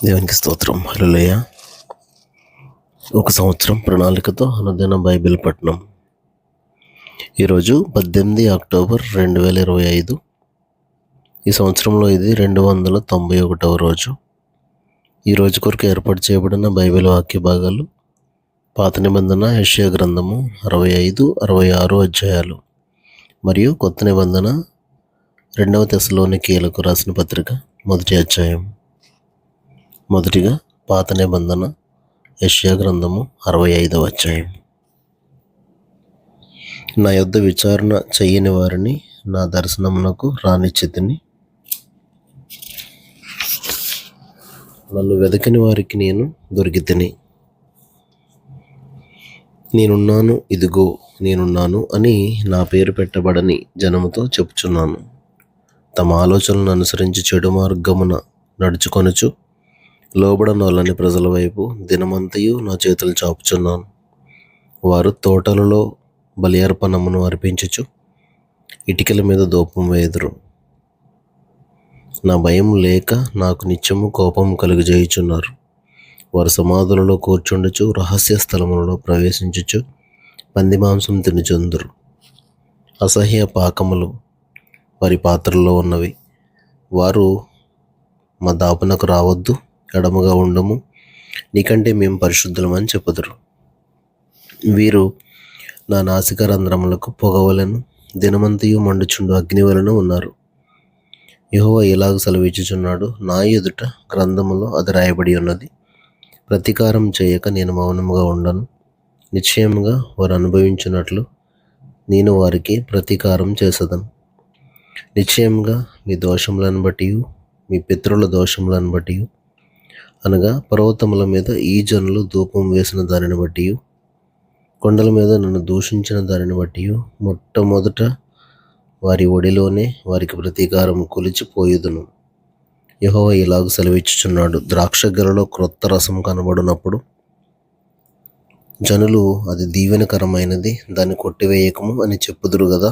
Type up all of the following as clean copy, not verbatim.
దేవునికి స్తోత్రం. హల్లెలూయా. ఒక సంవత్సరం ప్రణాళికతో అనుదిన బైబిల్ పఠనం. ఈరోజు 18 అక్టోబర్ 2025. ఈ సంవత్సరంలో ఇది 291వ రోజు. ఈ రోజు కొరకు ఏర్పాటు చేయబడిన బైబిల్ వాక్య భాగాలు పాత నిబంధన యెషయా గ్రంథము 65, 66 అధ్యాయాలు మరియు కొత్త నిబంధన 2వ తెస్సలోనికీయులకు రాసిన పత్రిక 1వ అధ్యాయం. మొదటిగా పాత నిబంధన యెషయా గ్రంథము 65వ అధ్యాయం. నా యొద్ద విచారణ చెయ్యని వారిని నా దర్శనమునకు రానిచ్చితిని. నన్ను వెదకని వారికి నేను దొరికితిని. నేనున్నాను, ఇదిగో నేనున్నాను అని నా పేరు పెట్టబడని జనముతో చెప్పుచున్నాను. తమ ఆలోచనలను అనుసరించి చెడు మార్గమున నడుచుకొనుచు లోబడనొల్లని ప్రజల వైపు దినమంతయు నా చేతులు చాపుచున్నాను. వారు తోటలలో బలి అర్పణమును అర్పించుచు ఇటికల మీద ధూపం వేయుదురు. నా భయం లేక నాకు నిత్యము కోపం కలుగజేయుచున్నారు. వారు సమాధులలో కూర్చుండుచు రహస్య స్థలములలో ప్రవేశించుచు పంది మాంసం తినుచుందురు. అసహ్య పాకములు వారి పాత్రలో ఉన్నవి. వారు మా దాపునకు రావద్దు, ఎడముగా ఉండము, నీకంటే మేము పరిశుద్ధులమని చెప్పుదురు. వీరు నా నాసిక రంధ్రములకు పొగవలను దినమంతయు మండుచుండు అగ్ని వలన ఉన్నారు. యెహోవా ఇలాగ సెలవిచ్చుచున్నాడు, నా ఎదుట గ్రంథములో అది రాయబడి ఉన్నది. ప్రతీకారం చేయక నేను మౌనముగా ఉండను. నిశ్చయముగా వారు అనుభవించినట్లు నేను వారికి ప్రతీకారం చేసేదను. నిశ్చయముగా మీ దోషములను బట్టి, మీ పితరుల దోషములను బట్టి, అనగా పర్వతముల మీద ఈ జనులు ధూపం వేసిన దానిని బట్టి, కొండల మీద నన్ను దూషించిన దానిని బట్టి మొట్టమొదట వారి ఒడిలోనే వారికి ప్రతీకారం కొలిచిపోయుదును. యెహోవా ఇలాగ సెలవిచ్చుచున్నాడు, ద్రాక్ష గెలలో క్రొత్త రసం కనబడినప్పుడు జనులు అది దీవెనకరమైనది, దాన్ని కొట్టివేయకము అని చెప్పుదురు కదా.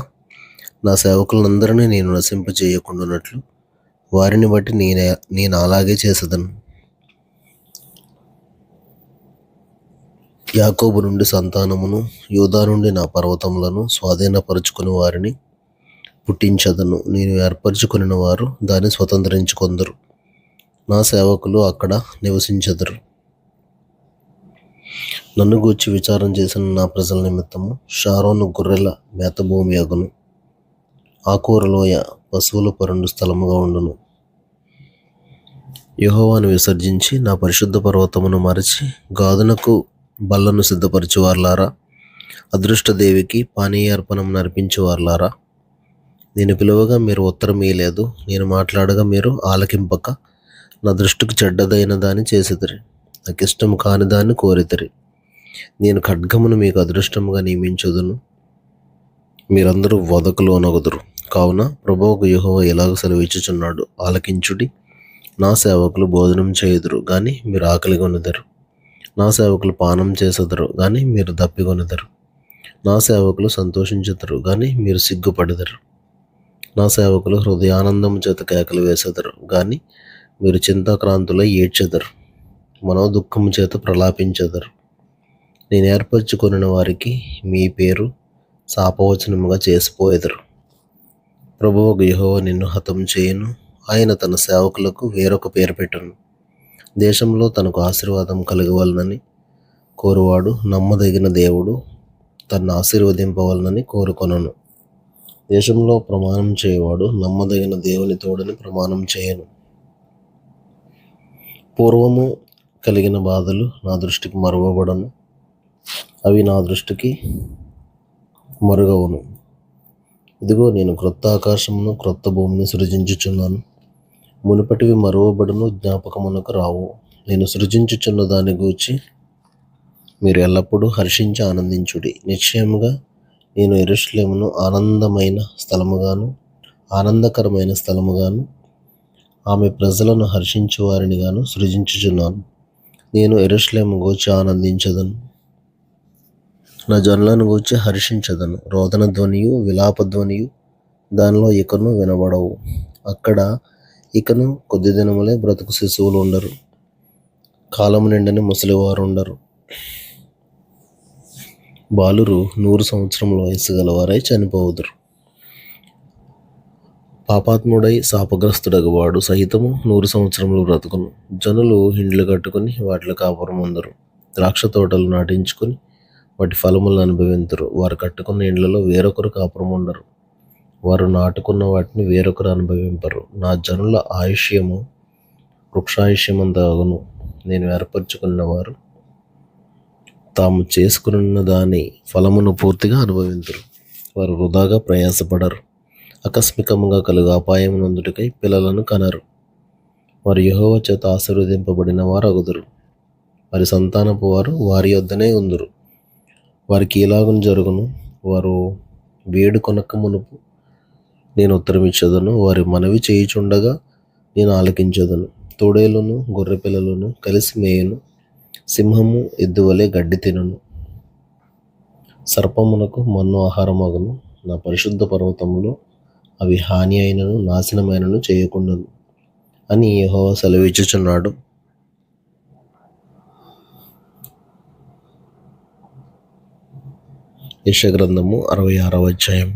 నా సేవకులందరినీ నేను నశింపజేయకుండానట్లు వారిని బట్టి నేను అలాగే చేసేదను. యాకోబు నుండి సంతానమును, యూదా నుండి నా పర్వతములను స్వాధీనపరుచుకుని వారిని పుట్టించదను. నేను ఏర్పరచుకుని వారు దాన్ని స్వతంత్రించుకొందరు. నా సేవకులు అక్కడ నివసించెదరు. నన్ను గూర్చి విచారం చేసిన నా ప్రజల నిమిత్తము షారోను గొర్రెల మేతభూమి అగును. ఆకూరలోయ పశువుల పరుండు స్థలముగా ఉండును. యెహోవాను విసర్జించి నా పరిశుద్ధ పర్వతమును మరచి గాదునకు బల్లను సిద్ధపరచువార్లారా, అదృష్టదేవికి పానీయార్పణం నర్పించువార్లారా, నేను పిలువగా మీరు ఉత్తరం ఇయ్యలేదు, నేను మాట్లాడగా మీరు ఆలకింపక నా దృష్టికి చెడ్డదైన దాన్ని చేసితిరి, నాకు ఇష్టం కాని దాన్ని కోరితిరి. నేను ఖడ్గమును మీకు అదృష్టముగా నియమించుదును, మీరందరూ వధకు లోనగుదురు. కావున ప్రభువుకు యెహోవా ఇలాగ సెలవిచ్చుచున్నాడు, ఆలకించుడి. నా సేవకులు భోజనం చేయుదురు గాని మీరు ఆకలిగొనుదరు. నా సేవకులు పానం చేసెదరు గాని మీరు దప్పిగొనుదరు. నా సేవకులు సంతోషించెదరు గాని మీరు సిగ్గుపడెదరు. నా సేవకులు హృదయానందము చేత కేకలు వేసెదరు గాని మీరు చింతాక్రాంతులై ఏడ్చెదరు, మనోదుఃఖము చేత ప్రలాపించెదరు. నేను ఏర్పరచుకొనిన వారికి మీ పేరు శాపవచనముగా చేసిపోయెదరు. ప్రభువుకు యెహోవా నిన్ను హతం చేయును. ఆయన తన సేవకులకు వేరొక పేరు పెట్టును. దేశంలో తనకు ఆశీర్వాదం కలగవలనని కోరువాడు నమ్మదగిన దేవుడు తన్ను ఆశీర్వదింపవలనని కోరుకొనను. దేశంలో ప్రమాణం చేయవాడు నమ్మదగిన దేవుని తోడని ప్రమాణం చేయను. పూర్వము కలిగిన బాధలు నా దృష్టికి మరువబడను, అవి నా దృష్టికి మరుగవును. ఇదిగో నేను క్రొత్త ఆకాశమును క్రొత్త భూమిని సృజించుచున్నాను. మునుపటివి మరువబడును, జ్ఞాపకమునకు రావు. నేను సృజించుచున్న దాని గూర్చి మీరు ఎల్లప్పుడూ హర్షించి ఆనందించుడి. నిశ్చయముగా నేను యెరూషలేమును ఆనందమైన స్థలముగాను ఆనందకరమైన స్థలముగాను ఆమె ప్రజలను హర్షించు వారినిగాను సృజించుచున్నాను. నేను యెరూషలేము గూర్చి ఆనందించదను, నా జనులను గూర్చి హర్షించదను. రోదన ధ్వనియు విలాప ధ్వనియు దానిలో ఇకను వినబడవు. అక్కడ ఇకను కొద్ది దినములే బ్రతుకు శిశువులు ఉండరు. కాలము నిండని ముసలివారు ఉండరు. బాలురు 100 సంవత్సరముల వయస్సు గలవారై చనిపోవుదురు. పాపాత్ముడై శాపగ్రస్తుడగవాడు సహితము 100 సంవత్సరములు బ్రతుకును. జనులు ఇండ్లు కట్టుకుని వాటిలో కాపురం ఉందరు. ద్రాక్ష తోటలు నాటించుకుని వాటి ఫలములను అనుభవింతురు. వారు కట్టుకున్న ఇండ్లలో వేరొకరు కాపురం ఉండరు. వారు నాటుకున్న వాటిని వేరొకరు అనుభవింపరు. నా జనుల ఆయుష్యము వృక్షాయుష్యమంత అగును. నేను ఏర్పరచుకున్న వారు తాము చేసుకున్న దాని ఫలమును పూర్తిగా అనుభవింతురు. వారు వృధాగా ప్రయాసపడరు. ఆకస్మికముగా కలుగు అపాయం నందుటికై పిల్లలను కనరు. వారు యెహోవా చేత ఆశీర్వదింపబడిన వారు అగుదురు. వారి సంతానపు వారు వారి యొద్దనే ఉందురు. వారికి ఇలాగున జరుగును. వారు వేడుకొనక మునుపు నేను ఉత్తరమిచ్చదను. వారి మనవి చేయుచుండగా నేను ఆలకించదను. తోడేలును గొర్రె పిల్లలను కలిసి మేయును. సింహము ఎద్దు వలె గడ్డి తినును. సర్పమునకు మన్ను ఆహారమగును. నా పరిశుద్ధ పర్వతములో అవి హాని అయినను నాశనమైనను చేయకుండాను అని యెహోవా సెలవిచ్చుచున్నాడు. యెషయా గ్రంథము 66వ అధ్యాయం.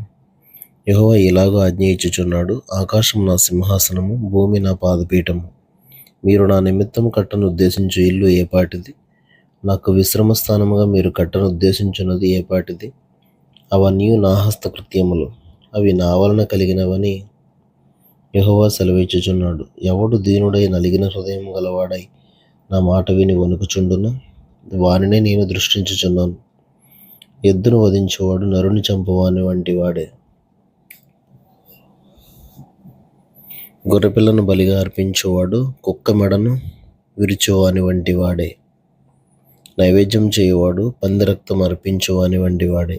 యెహోవా ఇలాగూ ఆజ్ఞ ఇచ్చుచున్నాడు. ఆకాశం నా సింహాసనము, భూమి నా పాదపీఠము. మీరు నా నిమిత్తము కట్టను ఉద్దేశించు ఇల్లు ఏపాటిది? నాకు విశ్రమ స్థానముగా మీరు కట్టను ఉద్దేశించున్నది ఏపాటిది? అవన్నీ నా హస్తకృత్యములు, అవి నా వలన కలిగినవని యెహోవా సెలవిచ్చుచున్నాడు. ఎవడు దీనుడై నలిగిన హృదయం గలవాడై నా మాట విని వణుకుచుండునో వానినే నేను దృష్టించుచున్నాను. ఎద్దును వధించేవాడు నరుని చంపువాని వంటి వాడే. గొర్రెపిల్లను బలిగా అర్పించేవాడు కుక్క మెడను విరిచేవాని వంటి వాడే. నైవేద్యం చేయువాడు పంది రక్తం అర్పించేవాని వంటి వాడే.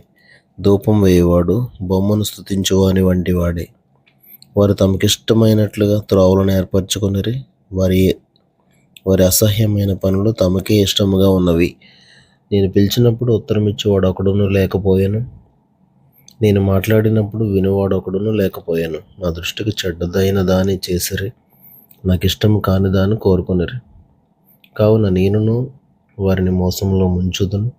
ధూపం వేయువాడు బొమ్మను స్తుతించువాని వంటి వాడే. వారు తమకిష్టమైనట్లుగా త్రోవలను ఏర్పరచుకొనిరి. వారి అసహ్యమైన పనులు తమకే ఇష్టముగా ఉన్నవి. నేను పిలిచినప్పుడు ఉత్తరమిచ్చేవాడు ఒకడును లేకపోయాను. నేను మాట్లాడినప్పుడు వినువాడు ఒకడును లేకపోయాను. నా దృష్టికి చెడ్డదైన దాన్ని చేసిరి, నాకు ఇష్టం కాని దాన్ని కోరుకొనిరి. కావున నేనును వారిని మోసంలో ముంచుదును.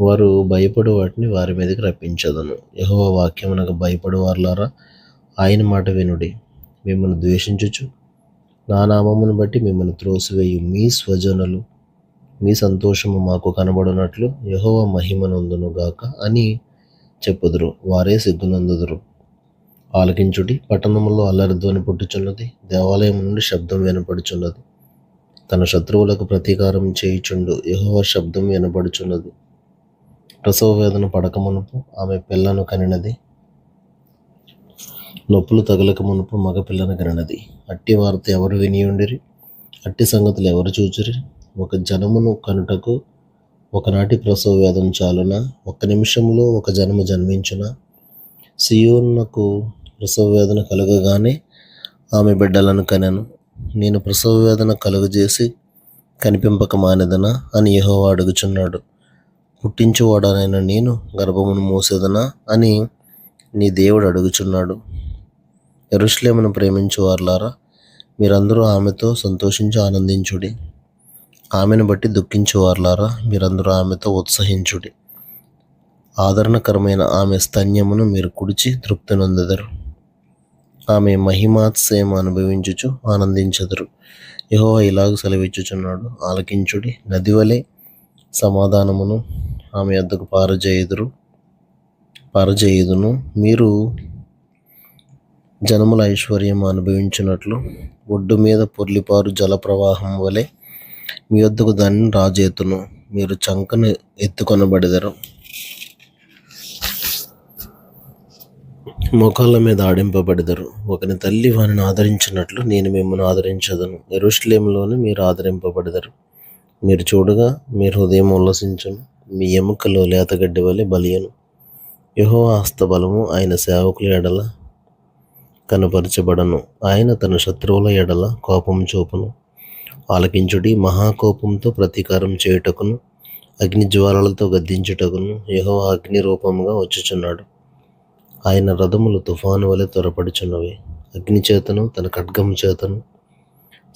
వారు భయపడు వాటిని వారి మీదకి రప్పించదను. యెహోవా వాక్యమునకు భయపడు వారులారా, ఆయన మాట వినుడి. మిమ్మల్ని ద్వేషించుచు నా నామమును బట్టి మిమ్మల్ని త్రోసివేయు మీ స్వజనులు మీ సంతోషము మాకు కనబడినట్లు యెహోవా మహిమనందును గాక అని చెప్పుదురు. వారే సిగ్గునందుదురు. ఆలకించుడి. పట్టణములో అల్లరిధ్వని పుట్టుచున్నది. దేవాలయం నుండి శబ్దం వినపడుచున్నది. తన శత్రువులకు ప్రతీకారం చేయుచుండు యెహోవా శబ్దం వినపడుచున్నది. ప్రసవ వేదన పడక మునుపు ఆమె పిల్లను కనినది. నొప్పులు తగలక మునుపు మగ పిల్లను కనినది. అట్టి వార్త ఎవరు వినియుండిరి? అట్టి సంగతులు ఎవరు చూచిరి? ఒక జనమును కనుటకు ఒకనాటి ప్రసవ వేదన చాలునా? ఒక్క నిమిషంలో ఒక జనము జన్మించునా? సియోనునకు ప్రసవ వేదన కలుగగానే ఆమె బిడ్డలను కనెను. నేను ప్రసవ వేదన కలుగజేసి కనిపింపక మానెదనా అని యెహోవా అడుగుచున్నాడు. పుట్టించువాడనైన నేను గర్భమును మూసేదనా అని నీ దేవుడు అడుగుచున్నాడు. యెరూషలేమును ప్రేమించు వారులారా, మీరందరూ ఆమెతో సంతోషించి ఆనందించుడి. ఆమెను బట్టి దుఃఖించు వారులారా, మీరందరూ ఆమెతో ఉత్సహించుడి. ఆదరణకరమైన ఆమె స్తన్యమును మీరు కుడిచి తృప్తి నొందెదరు. ఆమె మహిమాత్సయం అనుభవించుచు ఆనందించెదరు. యెహోవా ఇలాగ సెలవిచ్చుచున్నాడు. ఆలకించుడి. నది వలె సమాధానమును ఆమె యొద్దకు పారజేయుదును. మీరు జనముల ఐశ్వర్యము అనుభవించినట్లు ఒడ్డు మీద పొర్లిపారు జలప్రవాహం వలె మీ యొద్దకు దానిని రాజేతును. మీరు చంకను ఎత్తుకొనబడెదరు. మోకాళ్ళ మీద ఆడింపబడెదరు. ఒకని తల్లి వానిని ఆదరించినట్లు నేను మిమ్మల్ని ఆదరించదను. యెరూషలేములోనే మీరు ఆదరింపబడెదరు. మీరు చూడగా మీ హృదయం ఉల్లసించును. మీ ఎముకలో లేతగడ్డి వలె బలియను. యెహోవా హస్తబలము ఆయన సేవకుల ఎడల కనపరచబడను. ఆయన తన శత్రువుల ఎడల కోపం చూపును. ఆలకించుడి. మహాకోపంతో ప్రతీకారం చేయుటకును అగ్నిజ్వాలలతో గద్దించుటకును యెహోవా అగ్ని రూపముగా వచ్చుచున్నాడు. ఆయన రథములు తుఫాను వలె త్వరపడుచున్నవి. అగ్ని చేతను తన ఖడ్గము చేతను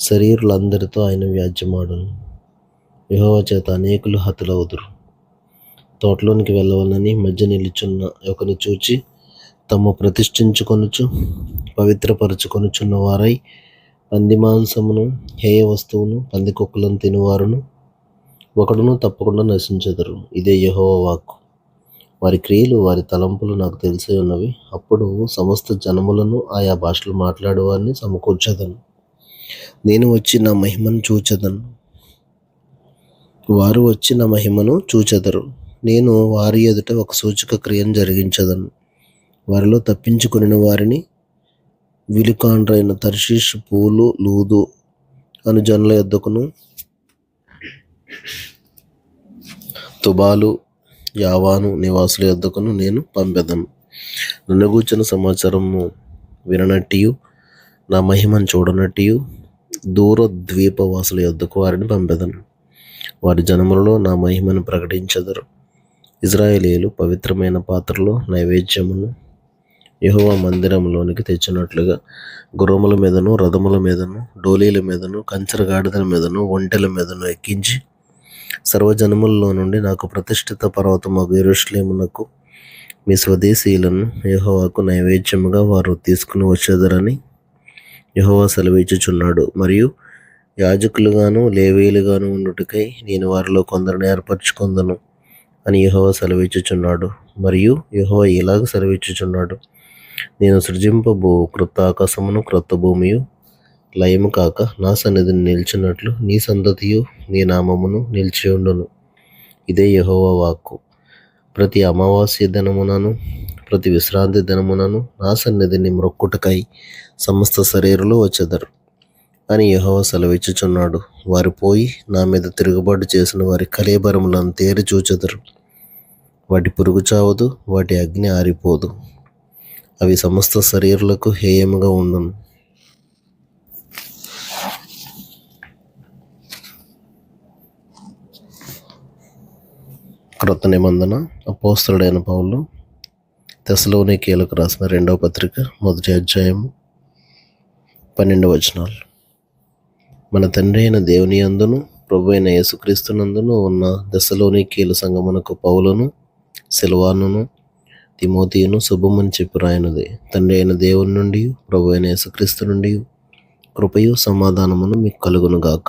శరీరులందరితో ఆయన వ్యాజ్యమాడును. యెహోవా చేత అనేకులు హతులవుదురు. తోటలోనికి వెళ్ళవలనని మధ్య నిలుచున్న ఒకని చూచి తమ్ము ప్రతిష్ఠించుకొనుచు పవిత్రపరచుకొనుచున్న వారై పంది మాంసమును, హేయ వస్తువును, పందికొక్కులను తినువారును ఒకడును తప్పకుండా నశించెదరు. ఇదే యెహోవా వాక్కు. వారి క్రియలు, వారి తలంపులు నాకు తెలిసే ఉన్నవి. అప్పుడు సమస్త జనములను, ఆయా భాషలు మాట్లాడే వారిని సమకూర్చెదను. నేను వచ్చి నా మహిమను చూచెదను. వారు వచ్చి నా మహిమను చూచెదరు. నేను వారి ఎదుట ఒక సూచక క్రియను జరిగించెదను. వారిలో తప్పించుకొనిన వారిని విలుకాండ్రైన తర్షీషు, పూలు, లూదు అను జనుల యొద్దకును, తుబాలు, యావాను నివాసుల యొద్దకును నేను పంపెదను. నన్ను గూర్చిన సమాచారము విననట్టియు నా మహిమను చూడనట్టియు దూర ద్వీపవాసుల యొద్దకు వారిని పంపెదను. వారి జనములలో నా మహిమను ప్రకటించెదరు. ఇశ్రాయేలీయులు పవిత్రమైన పాత్రలో నైవేద్యమును యెహోవా మందిరంలోనికి తెచ్చినట్లుగా గుర్రముల మీదను, రథముల మీదను, డోలీల మీదను, కంచరగాడిదల మీదను, ఒంటెల మీదను ఎక్కించి సర్వజనములలో నుండి నాకు ప్రతిష్ఠిత పర్వతమగు యెరూషలేమునకు మీ స్వదేశీయులను యెహోవాకు నైవేద్యముగా వారు తీసుకుని వచ్చేదరని యెహోవా సెలవిచ్చుచున్నాడు. మరియు యాజకులుగాను లేవీయులుగాను ఉండుటకై నేను వారిలో కొందరిని ఏర్పరచుకొందును అని యెహోవా సెలవిచ్చుచున్నాడు. మరియు యెహోవా ఇలాగ సెలవిచ్చుచున్నాడు, నేను సృజింపబో క్రొత్త ఆకాశమును, క్రొత్త భూమియు లయము కాక నా సన్నిధిని నిలిచినట్లు నీ సంతతియు నీ నామమును నిలిచియుండును. ఇదే యెహోవా వాక్కు. ప్రతి అమావాస్య దినమునను, ప్రతి విశ్రాంతి దినమునను నా సన్నిధిని మ్రొక్కుటకై సమస్త శరీరులు వచ్చెదరు అని యెహోవా సెలవిచ్చుచున్నాడు. వారు పోయి నా మీద తిరుగుబాటు చేసిన వారి కళేబరములను తేరి చూచెదరు. వాటి పురుగు చావదు, వాటి అగ్ని ఆరిపోదు. అవి సమస్త శరీరులకు హేయముగా ఉండును. క్రొత్త నిబంధన. అపోస్తలుడైన పౌలు తెస్సలోనికీయులకు రాసిన 2వ పత్రిక 1వ అధ్యాయము 12వ వచనాలు. మన తండ్రి అయిన దేవుని యందును ప్రభువైన యేసుక్రీస్తునందును ఉన్న తెస్సలోనికీయుల సంఘమునకు పౌలును, సిల్వానును, తిమోతియును శుభమని చెప్పి రాయనుది. తండ్రి అయిన దేవుని నుండి, ప్రభువైన యేసుక్రీస్తు నుండి కృపయు సమాధానమును మీకు కలుగునుగాక.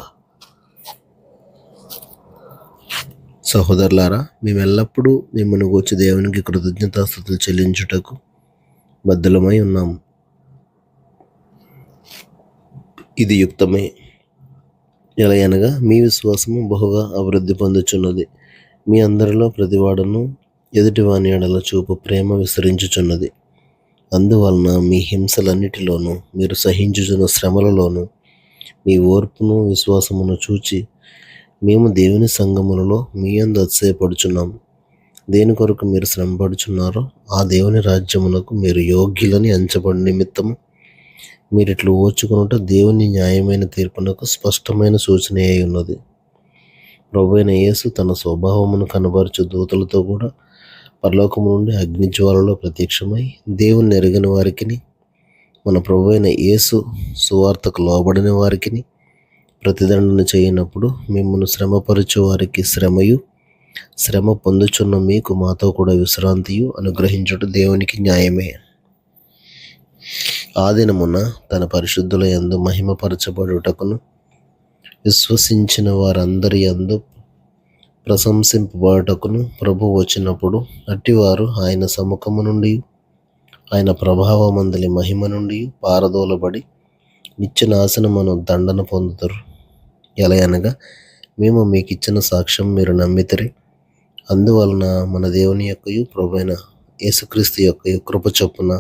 సహోదరులారా, మేమెల్లప్పుడూ మిమ్మల్ని గూర్చి దేవునికి కృతజ్ఞతాస్తుతులు చెల్లించుటకు బద్ధులమై ఉన్నాము. ఇది యుక్తమే. ఎలయనగా మీ విశ్వాసము బహుగా అభివృద్ధి పొందుచున్నది. మీ అందరిలో ప్రతివాడును ఎదుటివాని ఎడల చూపు ప్రేమ విస్తరించుచున్నది. అందువలన మీ హింసలన్నిటిలోనూ, మీరు సహించుచున్న శ్రమలలోనూ మీ ఓర్పును, విశ్వాసమును చూచి మేము దేవుని సంఘములలో మీ యందు అతిశయపడుచున్నాము. దేని కొరకు మీరు శ్రమపడుచున్నారో ఆ దేవుని రాజ్యమునకు మీరు యోగ్యులని ఎంచబడి నిమిత్తము మీరిట్లు ఓర్చుకొనుట దేవుని న్యాయమైన తీర్పునకు స్పష్టమైన సూచన అయి ఉన్నది. ప్రభువైన యేసు తన స్వభావమును కనబరచు దూతలతో కూడా పరలోకము నుండి అగ్నిజ్వాలలో ప్రత్యక్షమై దేవుని ఎరుగని వారికిని, మన ప్రభువైన యేసు సువార్తకు లోబడిన వారికిని ప్రతిదండన చేయనప్పుడు మిమ్మల్ని శ్రమపరచు వారికి శ్రమయు, శ్రమ పొందుచున్న మీకు మాతో కూడా విశ్రాంతియు అనుగ్రహించుట దేవునికి న్యాయమే. ఆ దినమున తన పరిశుద్ధుల యందు మహిమపరచబడుటకును విశ్వసించిన వారందరి యందు ప్రశంసింపబడుటకును ప్రభు వచ్చినప్పుడు అట్టివారు ఆయన సముఖము నుండి, ఆయన ప్రభావమందలి మహిమ నుండి పారదోలబడి నిత్య నాశనమును దండన పొందుతారు. ఎలయనగా మేము మీకు ఇచ్చిన సాక్ష్యం మీరు నమ్మితిరి. అందువలన మన దేవుని యొక్కయు ప్రభువైన యేసుక్రీస్తు యొక్క కృప చొప్పున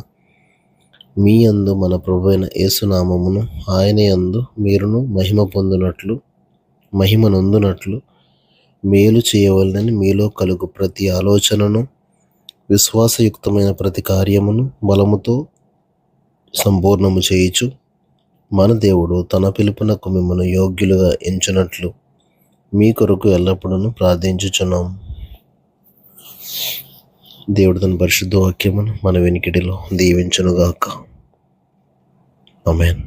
మీ యందు మన ప్రభువైన యేసునామమును ఆయన యందు మీరును మహిమ నొందునట్లు మేలు చేయవలనని మీలో కలుగు ప్రతి ఆలోచనను, విశ్వాసయుక్తమైన ప్రతి కార్యమును బలముతో సంపూర్ణము చేయుచు మన దేవుడు తన పిలుపునకు మిమ్మల్ని యోగ్యులుగా ఎంచునట్లు మీ కొరకు ఎల్లప్పుడూ ప్రార్థించుచున్నాం. దేవుడు తన పరిశుద్ధ వాక్యమును మన వెనికిడిలో దీవించునుగాక. ఆమేన్.